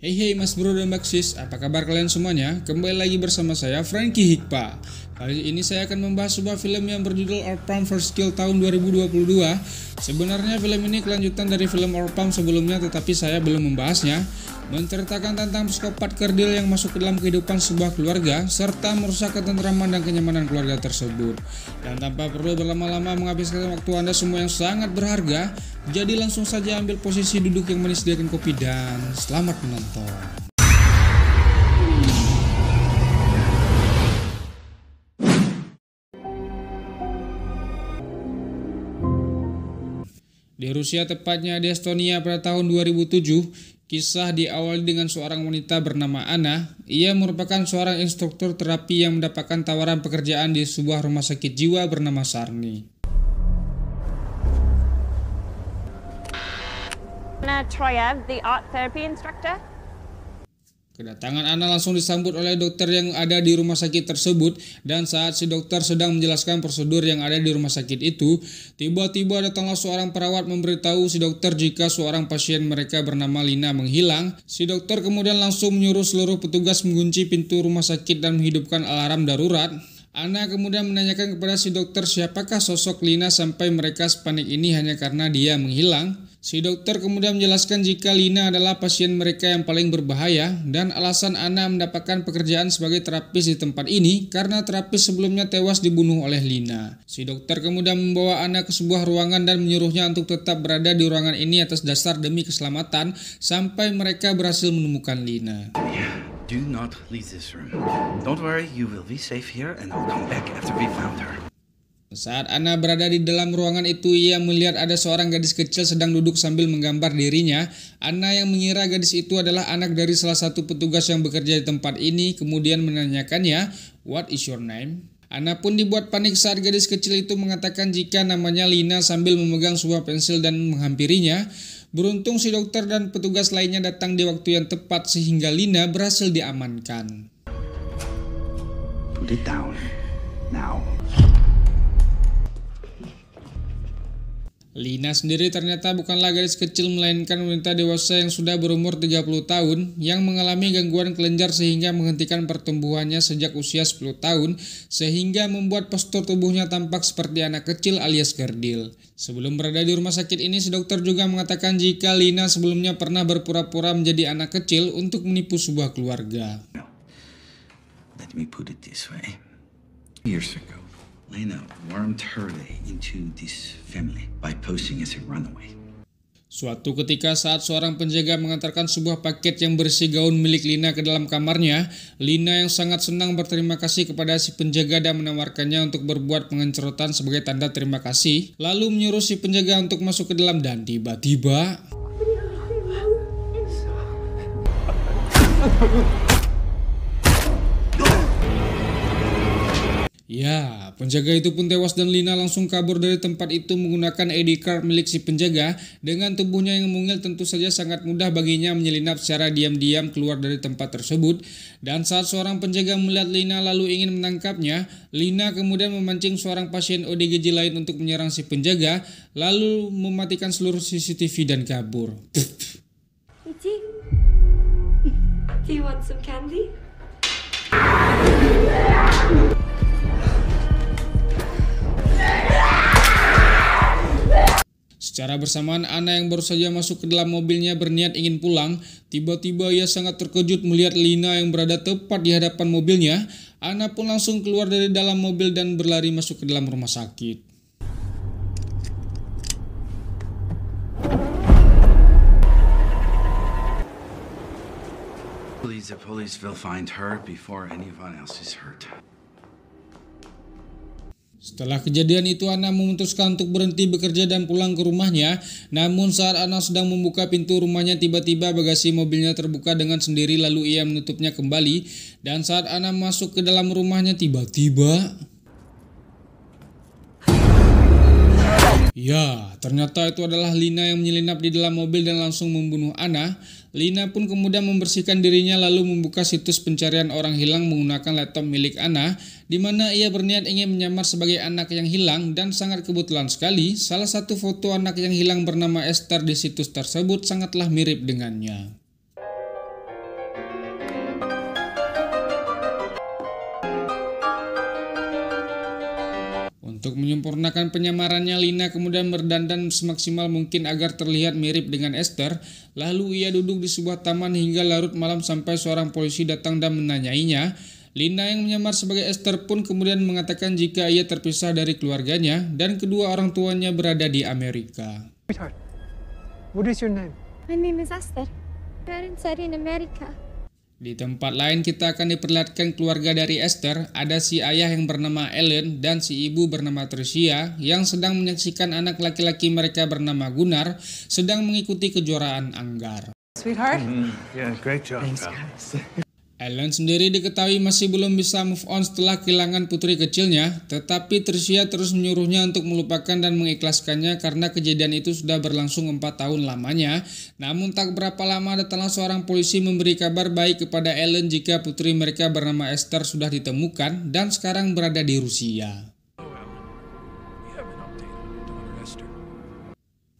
Hey Mas Bro dan Mbak Sis, apa kabar kalian semuanya? Kembali lagi bersama saya Frankie Hikpa. Kali ini saya akan membahas sebuah film yang berjudul Orphan First Kill tahun 2022. Sebenarnya film ini kelanjutan dari film Orphan sebelumnya, tetapi saya belum membahasnya. Menceritakan tentang psikopat kerdil yang masuk ke dalam kehidupan sebuah keluarga serta merusak ketentraman dan kenyamanan keluarga tersebut. Dan tanpa perlu berlama-lama menghabiskan waktu Anda semua yang sangat berharga, jadi langsung saja ambil posisi duduk yang manis, disediakan kopi, dan selamat menonton. Di Rusia, tepatnya di Estonia pada tahun 2007, kisah diawali dengan seorang wanita bernama Anna. Ia merupakan seorang instruktur terapi yang mendapatkan tawaran pekerjaan di sebuah rumah sakit jiwa bernama Sarny. Anna Troyev, the art therapy instructor. Kedatangan Anna langsung disambut oleh dokter yang ada di rumah sakit tersebut, dan saat si dokter sedang menjelaskan prosedur yang ada di rumah sakit itu, tiba-tiba datanglah seorang perawat memberitahu si dokter jika seorang pasien mereka bernama Lina menghilang. Si dokter kemudian langsung menyuruh seluruh petugas mengunci pintu rumah sakit dan menghidupkan alarm darurat. Anna kemudian menanyakan kepada si dokter siapakah sosok Lina sampai mereka sepanik ini hanya karena dia menghilang. Si dokter kemudian menjelaskan jika Lina adalah pasien mereka yang paling berbahaya, dan alasan Anna mendapatkan pekerjaan sebagai terapis di tempat ini karena terapis sebelumnya tewas dibunuh oleh Lina. Si dokter kemudian membawa Anna ke sebuah ruangan dan menyuruhnya untuk tetap berada di ruangan ini atas dasar demi keselamatan sampai mereka berhasil menemukan Lina. Do not leave this room. Don't worry, you will be safe here and I'll come back after we found her. Saat Anna berada di dalam ruangan itu, ia melihat ada seorang gadis kecil sedang duduk sambil menggambar dirinya. Anna yang mengira gadis itu adalah anak dari salah satu petugas yang bekerja di tempat ini, kemudian menanyakannya, "What is your name?" Anna pun dibuat panik saat gadis kecil itu mengatakan jika namanya Lina sambil memegang sebuah pensil dan menghampirinya. Beruntung si dokter dan petugas lainnya datang di waktu yang tepat sehingga Lina berhasil diamankan. Put it down now. Lina sendiri ternyata bukanlah gadis kecil melainkan wanita dewasa yang sudah berumur 30 tahun yang mengalami gangguan kelenjar sehingga menghentikan pertumbuhannya sejak usia 10 tahun sehingga membuat postur tubuhnya tampak seperti anak kecil alias kerdil. Sebelum berada di rumah sakit ini, si dokter juga mengatakan jika Lina sebelumnya pernah berpura-pura menjadi anak kecil untuk menipu sebuah keluarga. Let me put it this way. Years ago, Lena wormed her way into this family by posing as a runaway. Suatu ketika saat seorang penjaga mengantarkan sebuah paket yang berisi gaun milik Lina ke dalam kamarnya, Lina yang sangat senang berterima kasih kepada si penjaga dan menawarkannya untuk berbuat pengencerotan sebagai tanda terima kasih, lalu menyuruh si penjaga untuk masuk ke dalam dan tiba-tiba ya, penjaga itu pun tewas dan Lina langsung kabur dari tempat itu menggunakan ID card milik si penjaga. Dengan tubuhnya yang mungil, tentu saja sangat mudah baginya menyelinap secara diam-diam keluar dari tempat tersebut. Dan saat seorang penjaga melihat Lina lalu ingin menangkapnya, Lina kemudian memancing seorang pasien ODGJ lain untuk menyerang si penjaga, lalu mematikan seluruh CCTV dan kabur. Iti, do you want some candy? Secara bersamaan, Anna yang baru saja masuk ke dalam mobilnya berniat ingin pulang. Tiba-tiba ia sangat terkejut melihat Lina yang berada tepat di hadapan mobilnya. Anna pun langsung keluar dari dalam mobil dan berlari masuk ke dalam rumah sakit. The police will find her before anyone else is hurt. Setelah kejadian itu, Anna memutuskan untuk berhenti bekerja dan pulang ke rumahnya. Namun saat Anna sedang membuka pintu rumahnya, tiba-tiba bagasi mobilnya terbuka dengan sendiri lalu ia menutupnya kembali. Dan saat Anna masuk ke dalam rumahnya, tiba-tiba ya, ternyata itu adalah Lina yang menyelinap di dalam mobil dan langsung membunuh Anna. Lina pun kemudian membersihkan dirinya lalu membuka situs pencarian orang hilang menggunakan laptop milik Anna, di mana ia berniat ingin menyamar sebagai anak yang hilang, dan sangat kebetulan sekali salah satu foto anak yang hilang bernama Esther di situs tersebut sangatlah mirip dengannya. Untuk menyempurnakan penyamarannya, Lina kemudian berdandan semaksimal mungkin agar terlihat mirip dengan Esther. Lalu ia duduk di sebuah taman hingga larut malam sampai seorang polisi datang dan menanyainya. Lina yang menyamar sebagai Esther pun kemudian mengatakan jika ia terpisah dari keluarganya dan kedua orang tuanya berada di Amerika. Sweetheart, what is your name? My name is Esther. Parents are in America. Di tempat lain kita akan diperlihatkan keluarga dari Esther, ada si ayah yang bernama Ellen dan si ibu bernama Tricia yang sedang menyaksikan anak laki-laki mereka bernama Gunnar sedang mengikuti kejuaraan anggar. Sweetheart? Yeah, great job. Thanks, guys. Ellen sendiri diketahui masih belum bisa move on setelah kehilangan putri kecilnya, tetapi Tricia terus menyuruhnya untuk melupakan dan mengikhlaskannya karena kejadian itu sudah berlangsung 4 tahun lamanya. Namun tak berapa lama datanglah seorang polisi memberi kabar baik kepada Ellen jika putri mereka bernama Esther sudah ditemukan dan sekarang berada di Rusia.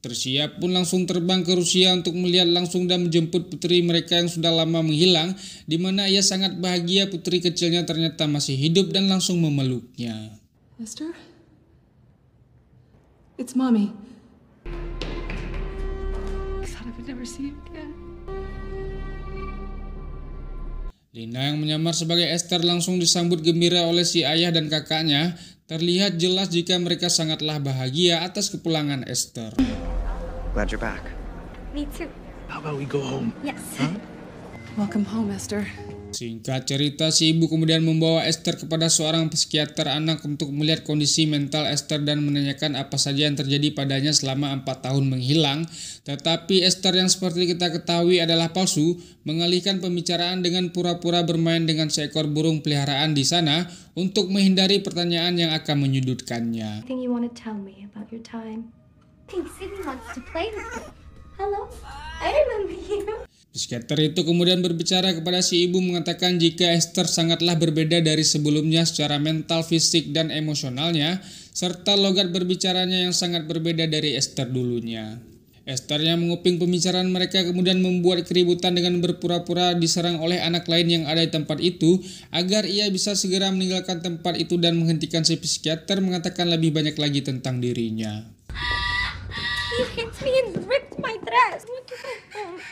Tricia pun langsung terbang ke Rusia untuk melihat langsung dan menjemput putri mereka yang sudah lama menghilang, di mana ia sangat bahagia putri kecilnya ternyata masih hidup dan langsung memeluknya. Esther? It's Mommy. I thought I would never see you again. Lina yang menyamar sebagai Esther langsung disambut gembira oleh si ayah dan kakaknya. Terlihat jelas jika mereka sangatlah bahagia atas kepulangan Esther. Glad you're back. Me too. How about we go home? Yes. Welcome home, Esther. Singkat cerita, si ibu kemudian membawa Esther kepada seorang psikiater anak untuk melihat kondisi mental Esther dan menanyakan apa saja yang terjadi padanya selama 4 tahun menghilang. Tetapi Esther yang seperti kita ketahui adalah palsu, mengalihkan pembicaraan dengan pura-pura bermain dengan seekor burung peliharaan di sana untuk menghindari pertanyaan yang akan menyudutkannya. Anything you want to tell me about your time? Pink City wants to play with you. Hello? I remember you. Psikiater itu kemudian berbicara kepada si ibu mengatakan jika Esther sangatlah berbeda dari sebelumnya secara mental, fisik, dan emosionalnya, serta logat berbicaranya yang sangat berbeda dari Esther dulunya. Esther yang menguping pembicaraan mereka kemudian membuat keributan dengan berpura-pura diserang oleh anak lain yang ada di tempat itu agar ia bisa segera meninggalkan tempat itu dan menghentikan si psikiater mengatakan lebih banyak lagi tentang dirinya. He hit me and ripped my dress. What the fuck?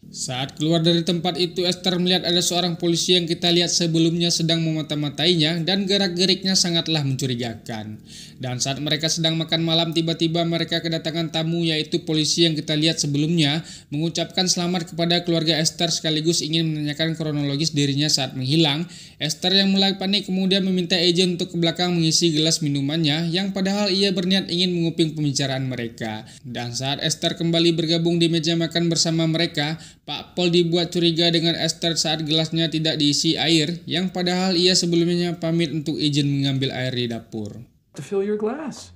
Saat keluar dari tempat itu, Esther melihat ada seorang polisi yang kita lihat sebelumnya sedang memata-matainya dan gerak-geriknya sangatlah mencurigakan. Dan saat mereka sedang makan malam, tiba-tiba mereka kedatangan tamu yaitu polisi yang kita lihat sebelumnya mengucapkan selamat kepada keluarga Esther sekaligus ingin menanyakan kronologis dirinya saat menghilang. Esther yang mulai panik kemudian meminta izin untuk ke belakang mengisi gelas minumannya yang padahal ia berniat ingin menguping pembicaraan mereka. Dan saat Esther kembali bergabung di meja makan bersama mereka, Pak Paul dibuat curiga dengan Esther saat gelasnya tidak diisi air, yang padahal ia sebelumnya pamit untuk izin mengambil air di dapur. To fill your glass.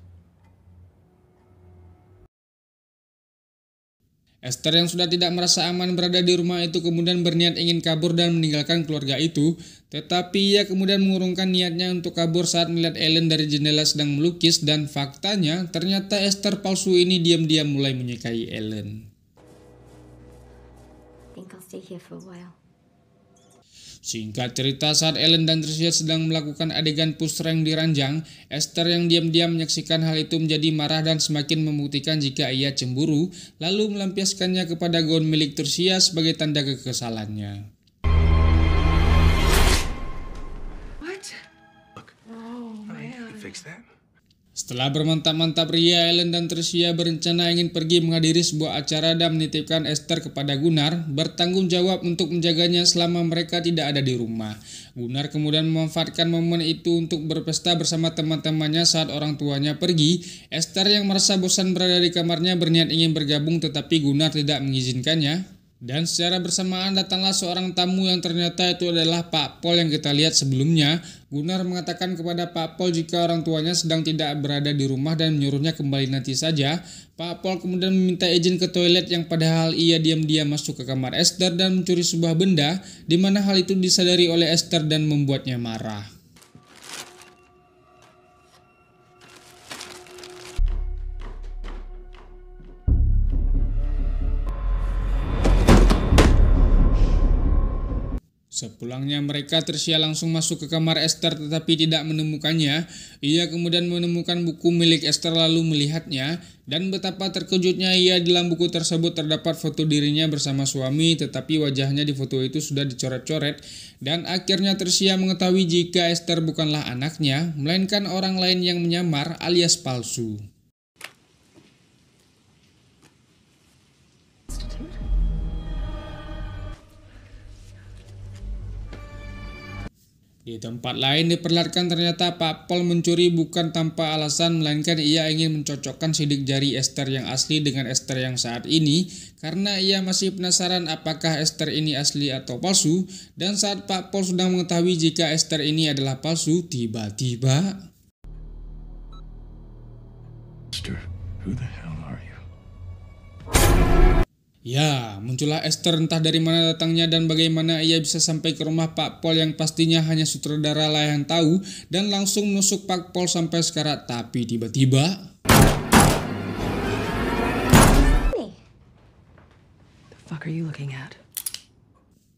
Esther yang sudah tidak merasa aman berada di rumah itu kemudian berniat ingin kabur dan meninggalkan keluarga itu, tetapi ia kemudian mengurungkan niatnya untuk kabur saat melihat Ellen dari jendela sedang melukis dan faktanya ternyata Esther palsu ini diam-diam mulai menyukai Ellen. I think I'll stay here for a while. Singkat cerita, saat Ellen dan Tricia sedang melakukan adegan push rank di ranjang, Esther yang diam-diam menyaksikan hal itu menjadi marah dan semakin membuktikan jika ia cemburu, lalu melampiaskannya kepada gaun milik Tricia sebagai tanda kekesalannya. What? Look. Oh, man. Fix that. Setelah bermantap-mantap ria, Ellen dan Tricia berencana ingin pergi menghadiri sebuah acara dan menitipkan Esther kepada Gunnar, bertanggung jawab untuk menjaganya selama mereka tidak ada di rumah. Gunnar kemudian memanfaatkan momen itu untuk berpesta bersama teman-temannya saat orang tuanya pergi. Esther yang merasa bosan berada di kamarnya berniat ingin bergabung tetapi Gunnar tidak mengizinkannya. Dan secara bersamaan datanglah seorang tamu yang ternyata itu adalah Pak Paul yang kita lihat sebelumnya. Gunnar mengatakan kepada Pak Paul jika orang tuanya sedang tidak berada di rumah dan menyuruhnya kembali nanti saja. Pak Paul kemudian meminta izin ke toilet yang padahal ia diam-diam masuk ke kamar Esther dan mencuri sebuah benda, di mana hal itu disadari oleh Esther dan membuatnya marah. Sepulangnya mereka, Tricia langsung masuk ke kamar Esther tetapi tidak menemukannya. Ia kemudian menemukan buku milik Esther lalu melihatnya, dan betapa terkejutnya ia. Di dalam buku tersebut terdapat foto dirinya bersama suami, tetapi wajahnya di foto itu sudah dicoret-coret. Dan akhirnya Tricia mengetahui jika Esther bukanlah anaknya, melainkan orang lain yang menyamar alias palsu. Di tempat lain diperlihatkan ternyata Pak Paul mencuri bukan tanpa alasan, melainkan ia ingin mencocokkan sidik jari Esther yang asli dengan Esther yang saat ini, karena ia masih penasaran apakah Esther ini asli atau palsu. Dan saat Pak Paul sudah mengetahui jika Esther ini adalah palsu, tiba-tiba Esther, who the hell are you? ya, muncullah Esther, entah dari mana datangnya dan bagaimana ia bisa sampai ke rumah Pak Paul yang pastinya hanya sutradara lah yang tahu, dan langsung menusuk Pak Paul sampai sekarat. Tapi tiba-tiba The fuck are you looking at?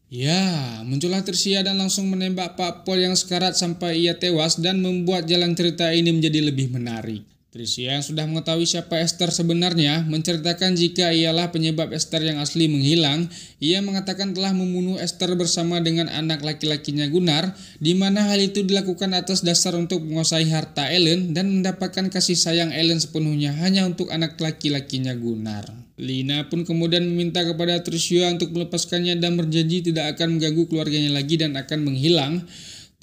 ya, muncullah Tricia dan langsung menembak Pak Paul yang sekarat sampai ia tewas, dan membuat jalan cerita ini menjadi lebih menarik. Tricia yang sudah mengetahui siapa Esther sebenarnya menceritakan jika ialah penyebab Esther yang asli menghilang. Ia mengatakan telah membunuh Esther bersama dengan anak laki-lakinya Gunnar, di mana hal itu dilakukan atas dasar untuk menguasai harta Ellen dan mendapatkan kasih sayang Ellen sepenuhnya hanya untuk anak laki-lakinya Gunnar. Lina pun kemudian meminta kepada Tricia untuk melepaskannya dan berjanji tidak akan mengganggu keluarganya lagi dan akan menghilang.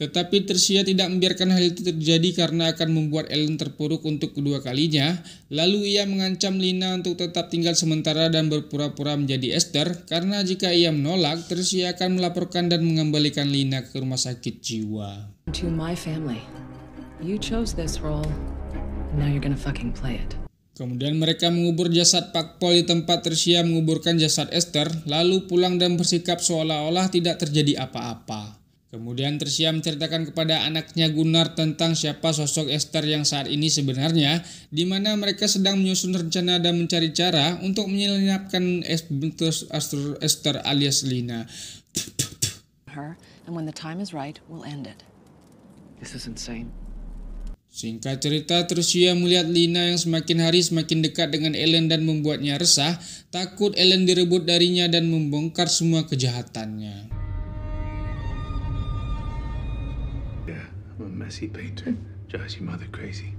Tetapi Tricia tidak membiarkan hal itu terjadi karena akan membuat Ellen terpuruk untuk kedua kalinya. Lalu ia mengancam Lina untuk tetap tinggal sementara dan berpura-pura menjadi Esther, karena jika ia menolak, Tricia akan melaporkan dan mengembalikan Lina ke rumah sakit jiwa. To my family. You chose this role. Now you're gonna fucking play it. Kemudian mereka mengubur jasad Pak Paul di tempat Tricia menguburkan jasad Esther, lalu pulang dan bersikap seolah-olah tidak terjadi apa-apa. Kemudian Tricia menceritakan kepada anaknya Gunnar tentang siapa sosok Esther yang saat ini sebenarnya, di mana mereka sedang menyusun rencana dan mencari cara untuk menyelidikkan Esther alias Lina. Her, and when the time is right, we'll end it. This is insane. Singkat cerita, Tricia melihat Lina yang semakin hari semakin dekat dengan Ellen dan membuatnya resah, takut Ellen direbut darinya dan membongkar semua kejahatannya. I'm a messy painter. Drives your mother crazy.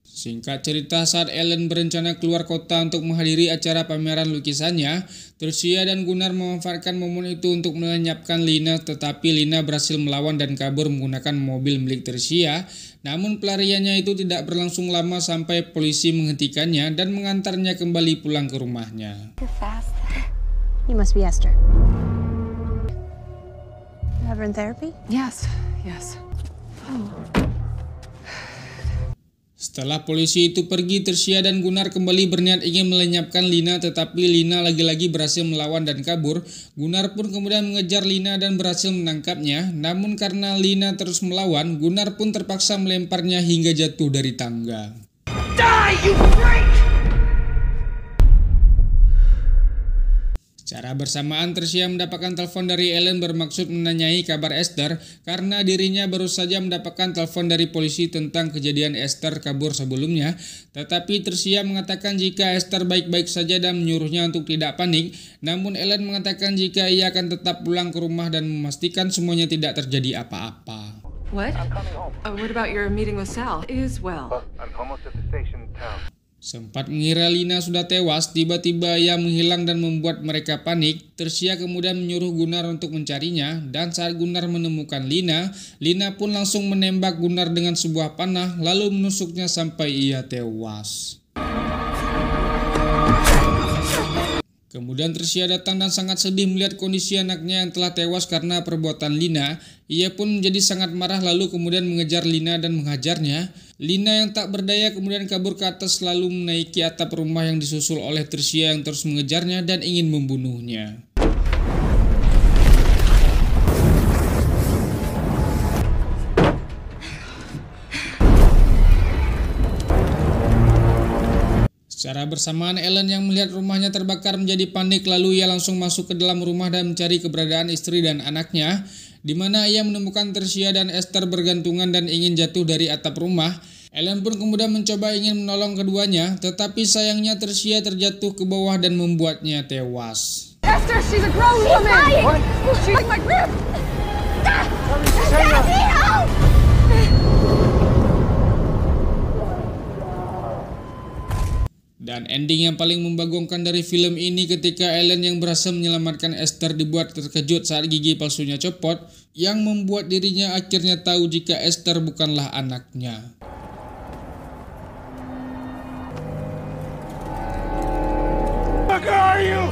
Singkat cerita, saat Ellen berencana keluar kota untuk menghadiri acara pameran lukisannya, Tricia dan Gunnar memanfaatkan momen itu untuk melenyapkan Lina, tetapi Lina berhasil melawan dan kabur menggunakan mobil milik Tricia. Namun pelariannya itu tidak berlangsung lama sampai polisi menghentikannya dan mengantarnya kembali pulang ke rumahnya. You're fast. You must be Esther. You have her in therapy? Yes. Setelah polisi itu pergi, Tricia dan Gunnar kembali berniat ingin melenyapkan Lina, tetapi Lina lagi-lagi berhasil melawan dan kabur. Gunnar pun kemudian mengejar Lina dan berhasil menangkapnya. Namun karena Lina terus melawan, Gunnar pun terpaksa melemparnya hingga jatuh dari tangga. Die, you freak! Secara bersamaan, Tricia mendapatkan telepon dari Ellen bermaksud menanyai kabar Esther, karena dirinya baru saja mendapatkan telepon dari polisi tentang kejadian Esther kabur sebelumnya. Tetapi Tricia mengatakan jika Esther baik-baik saja dan menyuruhnya untuk tidak panik. Namun Ellen mengatakan jika ia akan tetap pulang ke rumah dan memastikan semuanya tidak terjadi apa-apa. What? What about your meeting with Sal? Is well. I'm almost at the station town. Sempat mengira Lina sudah tewas, tiba-tiba ia menghilang dan membuat mereka panik. Tricia kemudian menyuruh Gunnar untuk mencarinya, dan saat Gunnar menemukan Lina, Lina pun langsung menembak Gunnar dengan sebuah panah lalu menusuknya sampai ia tewas. Kemudian Tricia datang dan sangat sedih melihat kondisi anaknya yang telah tewas karena perbuatan Lina. Ia pun menjadi sangat marah lalu kemudian mengejar Lina dan menghajarnya. Lina yang tak berdaya kemudian kabur ke atas lalu menaiki atap rumah yang disusul oleh Tricia yang terus mengejarnya dan ingin membunuhnya. Secara bersamaan Ellen yang melihat rumahnya terbakar menjadi panik, lalu ia langsung masuk ke dalam rumah dan mencari keberadaan istri dan anaknya, di mana ia menemukan Tricia dan Esther bergantungan dan ingin jatuh dari atap rumah. Ellen pun kemudian mencoba ingin menolong keduanya, tetapi sayangnya Tricia terjatuh ke bawah dan membuatnya tewas. Esther, she's a grown woman! What? She's my grip! Dan ending yang paling membagongkan dari film ini ketika Ellen yang berhasil menyelamatkan Esther dibuat terkejut saat gigi palsunya copot, yang membuat dirinya akhirnya tahu jika Esther bukanlah anaknya. What are you?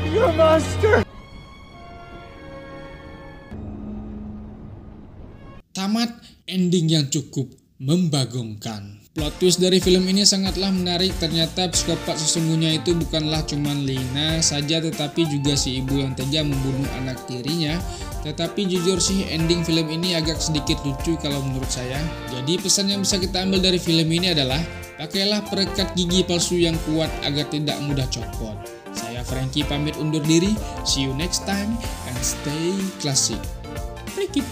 You're a monster! Tamat ending yang cukup membagongkan. Plot twist dari film ini sangatlah menarik. Ternyata psikopat sesungguhnya itu bukanlah cuman Lena saja, tetapi juga si ibu yang tega membunuh anak tirinya. Tetapi jujur sih ending film ini agak sedikit lucu kalau menurut saya. Jadi pesan yang bisa kita ambil dari film ini adalah pakailah perekat gigi palsu yang kuat agar tidak mudah copot. Saya Frankie pamit undur diri. See you next time and stay classic. Freaky